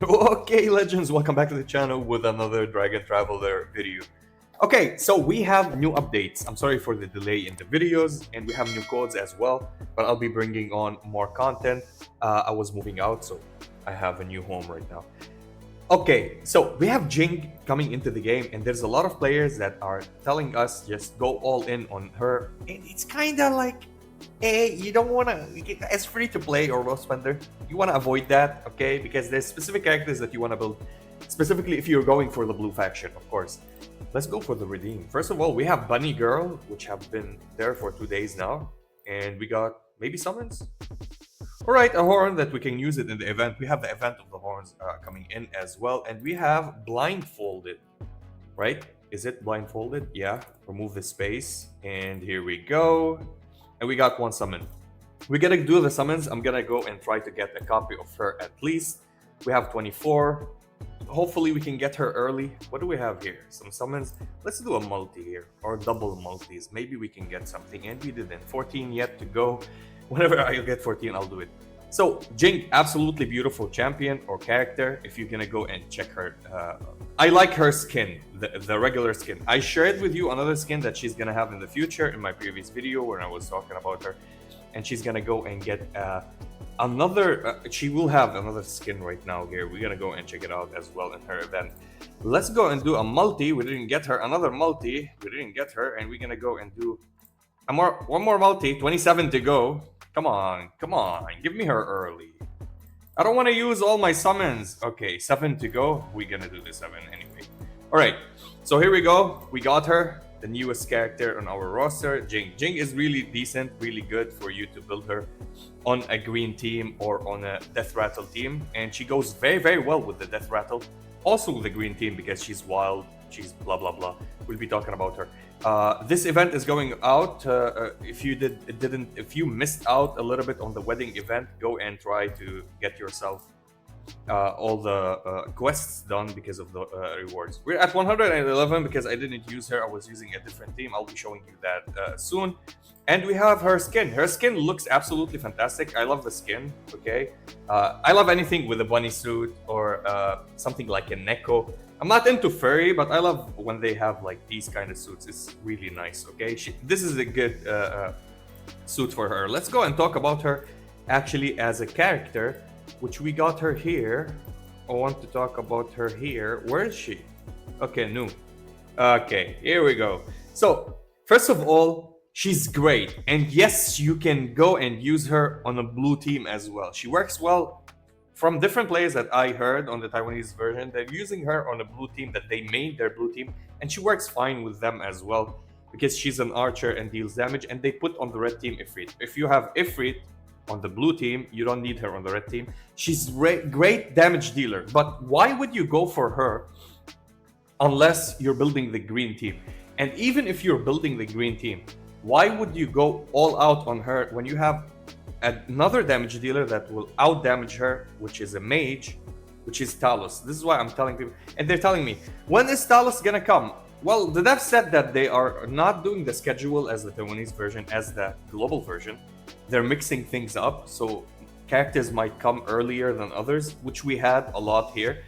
Okay, legends, welcome back to the channel with another Dragon Traveler video. Okay, so we have new updates. I'm sorry for the delay in the videos, and we have new codes as well, but I'll be bringing on more content. I was moving out, so I have a new home right now. Okay, so we have Jing coming into the game, and there's a lot of players that are telling us just go all in on her. And it's kind of like, hey, you don't want to, it's free to play or low spender. You want to avoid that, okay? Because there's specific characters that you want to build, specifically if you're going for the blue faction, of course. Let's go for the redeem. First of all, we have Bunny Girl, which have been there for 2 days now, and we got maybe summons. All right, a horn that we can use it in the event. We have the event of the horns coming in as well, and we have blindfolded, right? Is it blindfolded? Yeah. Remove the space, and here we go. And we got one summon. We're gonna do the summons. I'm gonna go and try to get a copy of her at least. We have 24. Hopefully we can get her early. What do we have here? Some summons. Let's do a multi here, or double multis. Maybe we can get something, and we didn't. 14 yet to go. Whenever I get 14, I'll do it. So, Jing, absolutely beautiful champion or character. If you're gonna go and check her, I like her skin, the regular skin. I shared with you another skin that she's gonna have in the future in my previous video when I was talking about her, and she's gonna go and get another. She will have another skin right now here. We're gonna go and check it out as well in her event. Let's go and do a multi. We didn't get her. Another multi. We didn't get her, and we're gonna go and do one more multi. 27 to go. Come on, give me her early. I don't want to use all my summons. Okay, 7 to go. We're gonna do the 7 anyway. All right, so here we go. We got her, the newest character on our roster, Jing. Jing is really decent, really good for you to build her on a green team or on a death rattle team, and she goes very, very well with the death rattle. Also with the green team because she's wild, she's blah blah blah. We'll be talking about her. This event is going out. If you missed out a little bit on the wedding event, go and try to get yourself all the quests done because of the rewards. We're at 111 because I didn't use her. I was using a different team. I'll be showing you that soon. And we have her skin. Her skin looks absolutely fantastic. I love the skin. Okay, I love anything with a bunny suit or something like a Neko. I'm not into furry, but I love when they have like these kind of suits. It's really nice. Okay, this is a good suit for her. Let's go and talk about her actually as a character, which we got her here. I want to talk about her here. Where is she? Okay, no. Okay, here we go. So first of all, she's great, and yes, you can go and use her on a blue team as well. She works well. From different players that I heard on the Taiwanese version, they're using her on a blue team that they made their blue team, and she works fine with them as well because she's an archer and deals damage, and they put on the red team Ifrit. If you have Ifrit on the blue team, you don't need her on the red team. She's great damage dealer, but why would you go for her unless you're building the green team? And even if you're building the green team, why would you go all out on her when you have another damage dealer that will out damage her, which is a mage, which is Talos? This is why I'm telling people, and they're telling me, when is Talos gonna come? Well, the dev said that they are not doing the schedule as the Taiwanese version, as the global version. They're mixing things up, so characters might come earlier than others, which we had a lot here,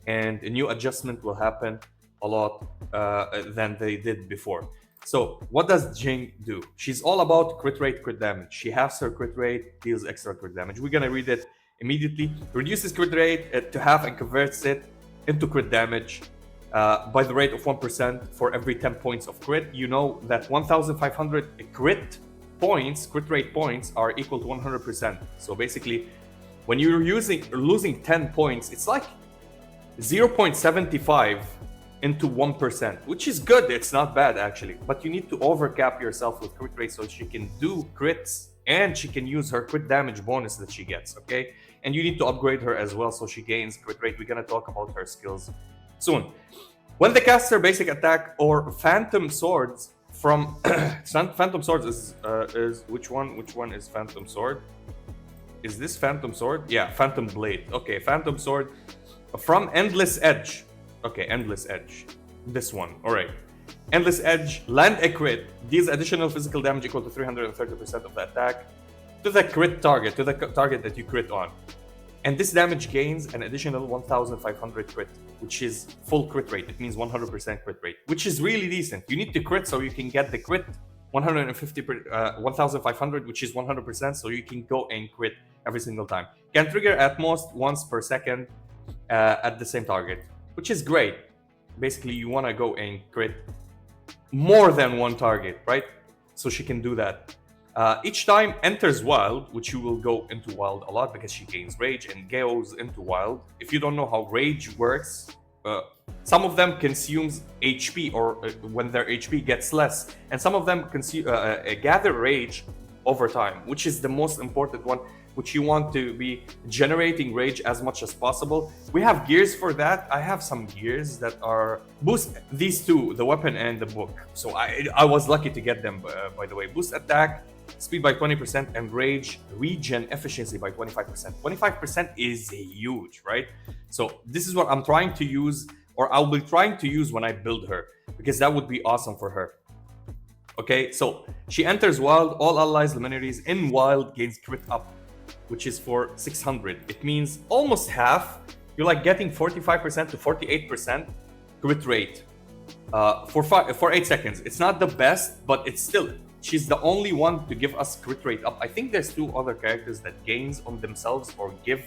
and a new adjustment will happen a lot than they did before. So what does Jing do? She's all about crit rate, crit damage. She halves her crit rate, deals extra crit damage. We're gonna read it immediately. Reduces crit rate to half and converts it into crit damage by the rate of 1% for every 10 points of crit. You know that 1,500 crit rate points are equal to 100%. So basically, when you're losing 10 points, it's like 0.75 into 1%, which is good. It's not bad actually, but you need to overcap yourself with crit rate so she can do crits and she can use her crit damage bonus that she gets. Okay, and you need to upgrade her as well so she gains crit rate. We're gonna talk about her skills soon. When they cast her basic attack or phantom swords from phantom swords is which one? Which one is phantom sword? Is this phantom sword? Yeah, phantom blade. Okay, phantom sword from endless edge. Okay, Endless Edge. This one. Alright. Endless Edge, land a crit, deals additional physical damage equal to 330% of the attack to the crit target, to the target that you crit on. And this damage gains an additional 1500 crit, which is full crit rate. It means 100% crit rate, which is really decent. You need to crit so you can get the crit 1500, which is 100%, so you can go and crit every single time. Can trigger at most once per second at the same target, which is great. Basically, you want to go and crit more than one target, right? So she can do that. Each time enters wild, which you will go into wild a lot because she gains rage and goes into wild. If you don't know how rage works, some of them consumes HP or when their HP gets less, and some of them gather rage over time, which is the most important one, which you want to be generating rage as much as possible. We have gears for that. I have some gears that are boost these two, the weapon and the book. So I was lucky to get them, by the way. Boost attack, speed by 20%, and rage regen efficiency by 25%. 25% is huge, right? So this is what I'm trying to use, or I'll be trying to use when I build her, because that would be awesome for her. Okay, so she enters wild. All allies luminaries in wild gains crit up, which is for 600. It means almost half. You're like getting 45% to 48% crit rate for 8 seconds. It's not the best, but it's still, she's the only one to give us crit rate up. I think there's 2 other characters that gains on themselves or give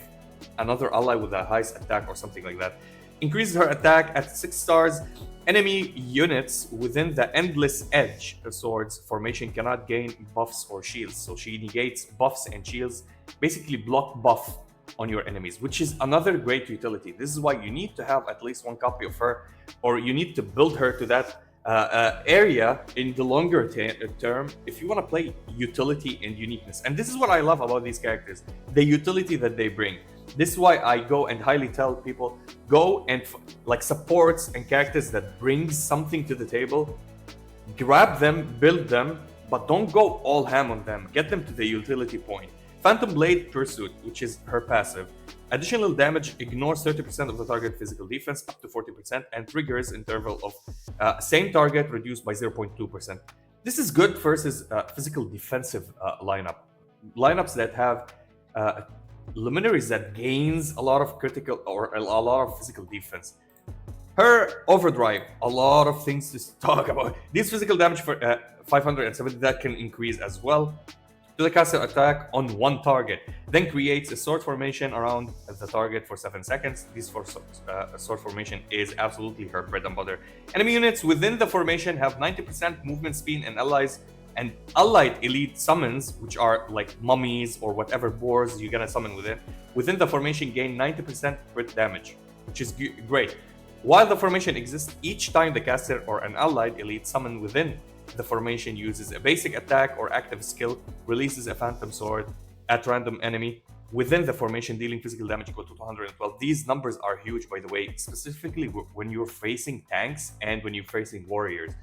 another ally with the highest attack or something like that. Increases her attack at 6 stars. Enemy units within the Endless Edge swords formation cannot gain buffs or shields. So she negates buffs and shields, basically block buff on your enemies, which is another great utility. This is why you need to have at least 1 copy of her, or you need to build her to that area in the longer term if you want to play utility and uniqueness. And this is what I love about these characters, the utility that they bring. This is why I go and highly tell people, go and like supports and characters that brings something to the table, grab them, build them, but don't go all ham on them. Get them to the utility point. Phantom Blade Pursuit, which is her passive. Additional damage ignores 30% of the target physical defense up to 40% and triggers interval of same target reduced by 0.2%. This is good versus physical defensive lineups that have luminaries that gains a lot of critical or a lot of physical defense. Her overdrive, a lot of things to talk about. This physical damage for 570 that can increase as well to the caster attack on 1 target, then creates a sword formation around the target for 7 seconds. This sword formation is absolutely her bread and butter. Enemy units within the formation have 90% movement speed, and allies and allied elite summons, which are like mummies or whatever boars you're gonna summon within the formation gain 90% crit damage, which is great. While the formation exists, each time the caster or an allied elite summon within the formation uses a basic attack or active skill, releases a phantom sword at random enemy within the formation, dealing physical damage equal to 212. These numbers are huge, by the way, specifically when you're facing tanks and when you're facing warriors.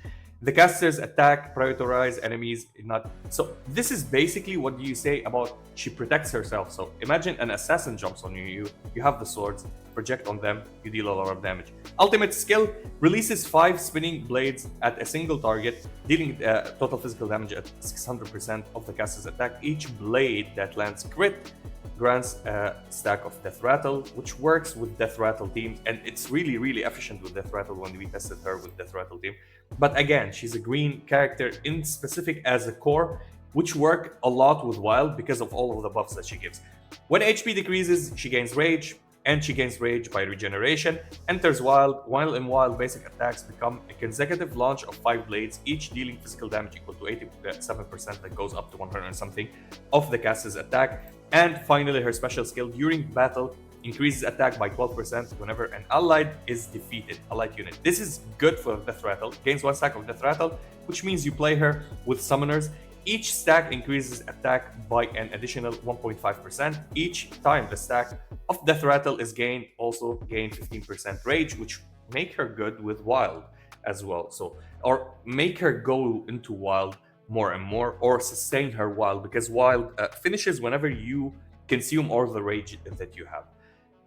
The casters attack, prioritize enemies, not so. This is basically what you say about she protects herself. So imagine an assassin jumps on you. You have the swords, project on them, you deal a lot of damage. Ultimate skill releases 5 spinning blades at a single target, dealing total physical damage at 600% of the caster's attack. Each blade that lands crit grants a stack of Death Rattle, which works with Death Rattle teams, and it's really efficient with Death Rattle when we tested her with Death Rattle team. But again, she's a green character in specific as a core, which work a lot with Wild because of all of the buffs that she gives. When HP decreases, she gains Rage, and she gains Rage by regeneration. Enters Wild. While in Wild, basic attacks become a consecutive launch of 5 blades, each dealing physical damage equal to 87% that goes up to 100 and something of the caster's attack. And finally, her special skill during battle increases attack by 12% whenever an allied is defeated, allied unit. This is good for Death Rattle. Gains 1 stack of Death Rattle, which means you play her with summoners. Each stack increases attack by an additional 1.5%. Each time the stack of Death Rattle is gained, also gain 15% rage, which make her good with Wild as well. So, or make her go into Wild more and more, or sustain her Wild, because Wild finishes whenever you consume all the rage that you have.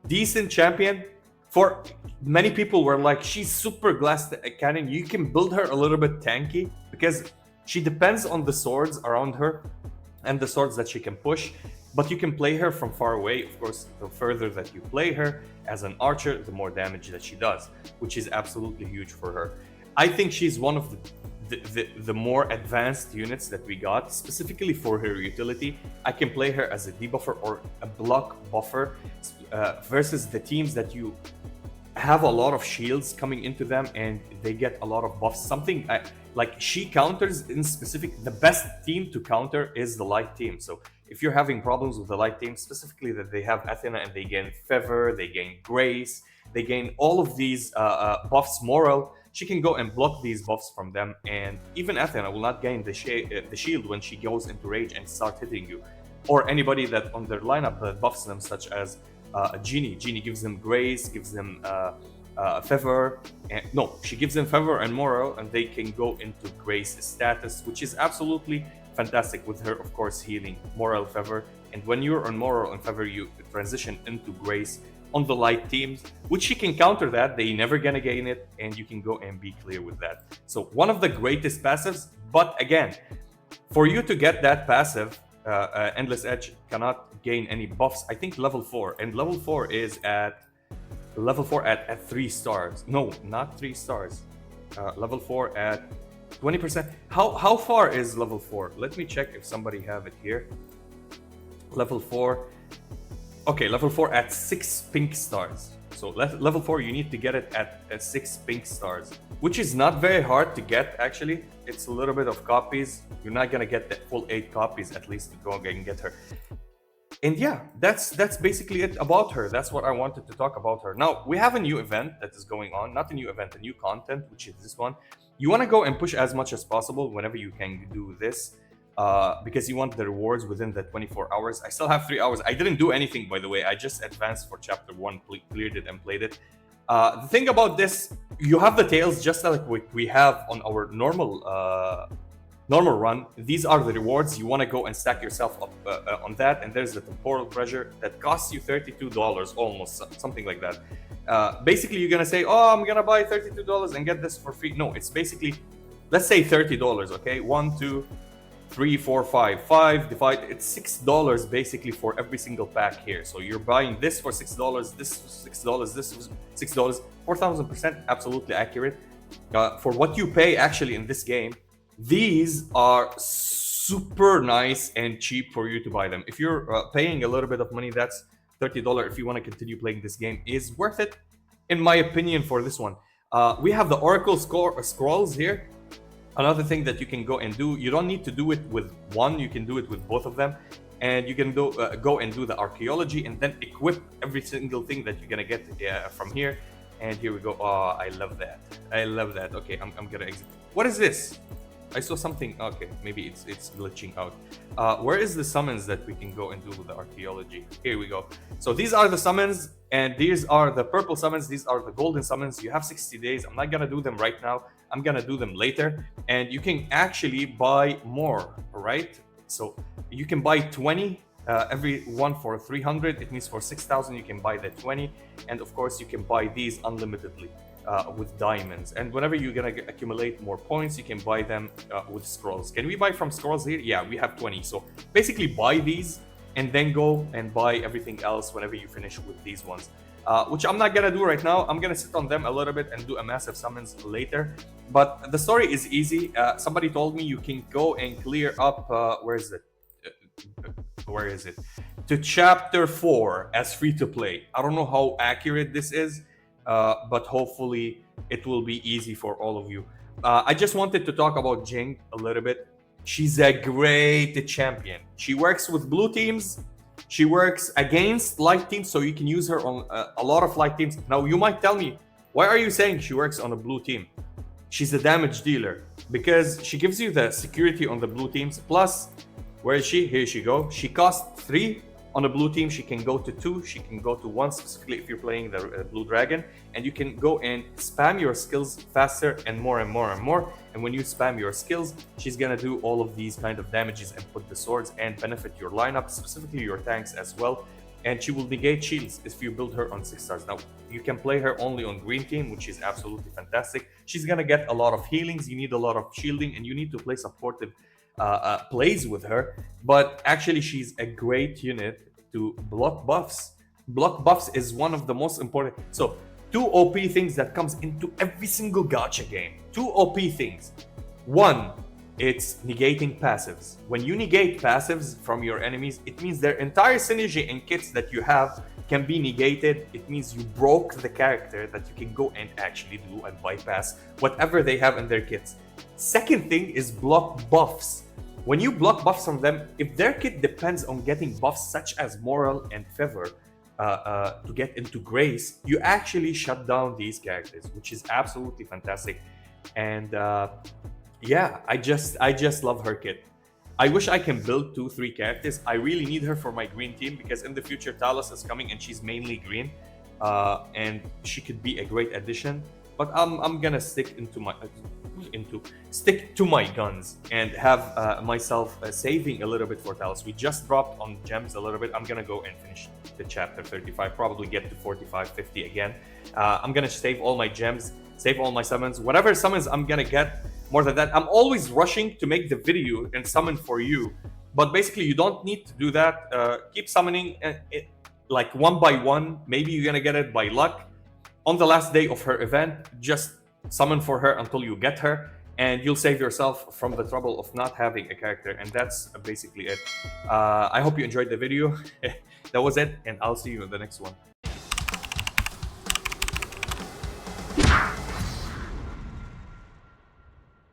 Decent champion. For many people were like, she's super glass cannon. You can build her a little bit tanky because she depends on the swords around her and the swords that she can push. but you can play her from far away. Of course, the further that you play her as an archer, the more damage that she does, which is absolutely huge for her. I think she's one of the more advanced units that we got, specifically for her utility. I can play her as a debuffer or a block buffer versus the teams that you have a lot of shields coming into them and they get a lot of buffs. Something like she counters in specific. The best team to counter is the light team. So if you're having problems with the light team, specifically that they have Athena and they gain Feather, they gain Grace, they gain all of these buffs, moral, she can go and block these buffs from them. And even Athena will not gain the shield when she goes into rage and start hitting you. Or anybody that on their lineup that buffs them, such as Genie. Genie gives them Grace, gives them Feather. No, she gives them Feather and Moral, and they can go into Grace status, which is absolutely fantastic with her, of course, healing Moral, Feather. And when you're on Moral and Feather, you transition into Grace on the light teams, which she can counter that. They never gonna gain it, and you can go and be clear with that. So one of the greatest passives, but again, for you to get that passive, Endless Edge cannot gain any buffs. I think level 4, and level 4 is at 3 stars. No, not 3 stars. Level 4 at 20%. How far is level 4? Let me check if somebody have it here. Level 4. Okay, level 4 at 6 pink stars. So level 4, you need to get it at 6 pink stars, which is not very hard to get, actually. It's a little bit of copies. You're not gonna get the full 8 copies at least to go and get her. And yeah, that's basically it about her. That's what I wanted to talk about her. Now, we have a new event that is going on. Not a new event, a new content, which is this one. You want to go and push as much as possible whenever you can do this. Because you want the rewards within the 24 hours. I still have 3 hours. I didn't do anything, by the way. I just advanced for chapter 1, cleared it and played it. The thing about this, you have the tails just like we have on our normal run. These are the rewards. You want to go and stack yourself up on that. And there's the temporal treasure that costs you $32, almost, something like that. Basically, you're going to say, oh, I'm going to buy $32 and get this for free. No, it's basically, let's say $30, okay? 1, 2, 3, 4, 5 divide, it's $6 basically for every single pack here. So you're buying this for $6, this for $6, this for $6, 4,000% absolutely accurate. For what you pay actually in this game, these are super nice and cheap for you to buy them. If you're paying a little bit of money, that's $30 if you want to continue playing this game, is worth it, in my opinion, for this one. We have the Oracle scrolls here. Another thing that you can go and do, you don't need to do it with one, you can do it with both of them. And you can go and do the archaeology and then equip every single thing that you're gonna get from here. And here we go. Oh, I love that. I love that. Okay, I'm gonna exit. What is this? I saw something. Okay, maybe it's glitching out. Where is the summons that we can go and do with the archaeology? Here we go. So these are the summons, and these are the purple summons. These are the golden summons. You have 60 days. I'm not gonna do them right now. I'm gonna do them later. And you can actually buy more, right? So you can buy 20. Every one for 300. It means for 6,000 you can buy the 20. And of course you can buy these unlimitedly. With diamonds, and whenever you're gonna accumulate more points, you can buy them with scrolls. Can we buy from scrolls here? Yeah, we have 20. So basically buy these and then go and buy everything else whenever you finish with these ones, which I'm not gonna do right now. I'm gonna sit on them a little bit and do a massive summons later. But the story is easy. Somebody told me you can go and clear up where is it, to chapter 4 as free to play. I don't know how accurate this is, but hopefully it will be easy for all of you. I just wanted to talk about Jing a little bit. She's a great champion. She works with blue teams. She works against light teams, so you can use her on a lot of light teams. Now, you might tell me, why are you saying she works on a blue team? She's a damage dealer because she gives you the security on the blue teams. Plus, where is she? Here she go. She costs 3. On a blue team, she can go to 2, she can go to 1, specifically if you're playing the blue dragon, and you can go and spam your skills faster and more and more and more. And when you spam your skills, she's gonna do all of these kind of damages and put the swords and benefit your lineup, specifically your tanks as well. And she will negate shields if you build her on 6 stars. Now, you can play her only on green team, which is absolutely fantastic. She's gonna get a lot of healings, you need a lot of shielding, and you need to play supportive plays with her, but actually she's a great unit to block buffs. Block buffs is one of the most important. So two OP things that comes into every single gacha game. Two OP things. One, it's negating passives. When you negate passives from your enemies, it means their entire synergy and kits that you have can be negated. It means you broke the character that you can go and actually do and bypass whatever they have in their kits. Second thing is block buffs. When you block buffs from them, if their kit depends on getting buffs such as moral and favor to get into grace, you actually shut down these characters, which is absolutely fantastic. And yeah, I just love her kit. I wish I can build 2-3 characters. I really need her for my green team because in the future Talos is coming and she's mainly green, and she could be a great addition. But I'm gonna stick to my guns and have myself saving a little bit for Talos. We just dropped on gems a little bit. I'm gonna go and finish the chapter 35, probably get to 45, 50 again. I'm gonna save all my gems, save all my summons. Whatever summons I'm gonna get, more than that, I'm always rushing to make the video and summon for you. But basically, you don't need to do that. Keep summoning like one by one. Maybe you're gonna get it by luck. On the last day of her event, just summon for her until you get her, and you'll save yourself from the trouble of not having a character. And that's basically it. I hope you enjoyed the video. That was it, and I'll see you in the next one.